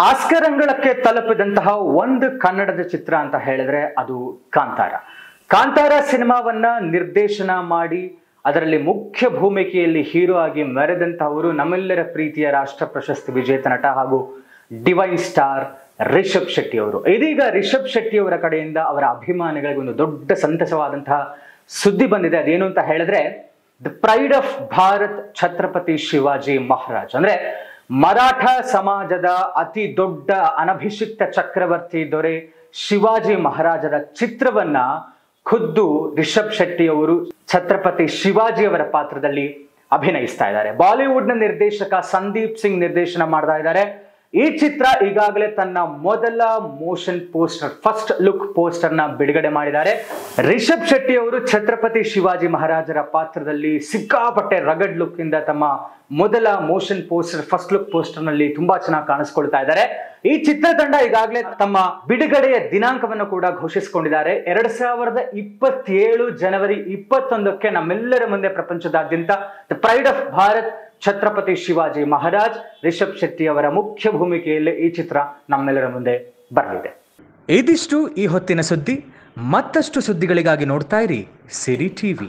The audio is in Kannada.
ಆಸ್ಕರ್ ಅಂಗಳಕ್ಕೆ ತಲುಪಿದಂತಹ ಒಂದು ಕನ್ನಡದ ಚಿತ್ರ ಅಂತ ಹೇಳಿದ್ರೆ ಅದು ಕಾಂತಾರ. ಕಾಂತಾರ ಸಿನಿಮಾವನ್ನ ನಿರ್ದೇಶನ ಮಾಡಿ ಅದರಲ್ಲಿ ಮುಖ್ಯ ಭೂಮಿಕೆಯಲ್ಲಿ ಹೀರೋ ಆಗಿ ಮೆರೆದಂತಹವರು ನಮ್ಮೆಲ್ಲರ ಪ್ರೀತಿಯ ರಾಷ್ಟ್ರ ಪ್ರಶಸ್ತಿ ವಿಜೇತ ನಟ ಹಾಗೂ ಡಿವೈನ್ ಸ್ಟಾರ್ ರಿಷಬ್ ಶೆಟ್ಟಿ ಅವರು. ಇದೀಗ ರಿಷಬ್ ಶೆಟ್ಟಿ ಅವರ ಕಡೆಯಿಂದ ಅವರ ಅಭಿಮಾನಿಗಳಿಗೆ ಒಂದು ದೊಡ್ಡ ಸಂತಸವಾದಂತಹ ಸುದ್ದಿ ಬಂದಿದೆ. ಅದೇನು ಅಂತ ಹೇಳಿದ್ರೆ, the pride of Bharat Chhatrapati Shivaji Maharaj, ಅಂದ್ರೆ ಮರಾಠ ಸಮಾಜದ ಅತಿ ದೊಡ್ಡ ಅನಭಿಷಿಕ್ತ ಚಕ್ರವರ್ತಿ ದೊರೆ ಶಿವಾಜಿ ಮಹಾರಾಜರ ಚಿತ್ರವನ್ನ ಖುದ್ದು ರಿಷಬ್ ಶೆಟ್ಟಿ ಅವರು ಛತ್ರಪತಿ ಶಿವಾಜಿ ಅವರ ಪಾತ್ರದಲ್ಲಿ ಅಭಿನಯಿಸ್ತಾ ಇದ್ದಾರೆ. ಬಾಲಿವುಡ್ ನ ನಿರ್ದೇಶಕ ಸಂದೀಪ್ ಸಿಂಗ್ ನಿರ್ದೇಶನ ಮಾಡ್ತಾ ಇದ್ದಾರೆ. ಈ ಚಿತ್ರ ಈಗಾಗಲೇ ತನ್ನ ಮೊದಲ motion poster, first look poster ನ ಬಿಡುಗಡೆ ಮಾಡಿದ್ದಾರೆ. ರಿಷಬ್ ಶೆಟ್ಟಿ ಅವರು ಛತ್ರಪತಿ ಶಿವಾಜಿ ಮಹಾರಾಜರ ಪಾತ್ರದಲ್ಲಿ ಸಿಕ್ಕಾಪಟ್ಟೆ ರಗಡ್ ಲುಕ್ ಇಂದ ತಮ್ಮ ಮೊದಲ motion poster, first look poster ನಲ್ಲಿ ತುಂಬಾ ಚೆನ್ನಾಗಿ ಕಾಣಿಸ್ಕೊಳ್ತಾ ಇದ್ದಾರೆ. ಈ ಚಿತ್ರತಂಡ ಈಗಾಗಲೇ ತಮ್ಮ ಬಿಡುಗಡೆಯ ದಿನಾಂಕವನ್ನು ಕೂಡ ಘೋಷಿಸಿಕೊಂಡಿದ್ದಾರೆ. 2027 ಜನವರಿ 21ಕ್ಕೆ ನಮ್ಮೆಲ್ಲರ ಮುಂದೆ ಪ್ರಪಂಚದಾದ್ಯಂತ the pride of Bharat Chhatrapati Shivaji Maharaj Rishab Shetty ಅವರ ಮುಖ್ಯ ಭೂಮಿಕೆಯಲ್ಲಿ ಈ ಚಿತ್ರ ನಮ್ಮೆಲ್ಲರ ಮುಂದೆ ಬರಲಿದೆ. ಇದಿಷ್ಟು ಈ ಹೊತ್ತಿನ ಸುದ್ದಿ. ಮತ್ತಷ್ಟು ಸುದ್ದಿಗಳಿಗಾಗಿ ನೋಡ್ತಾ ಇರಿ ಸಿರಿ ಟಿವಿ.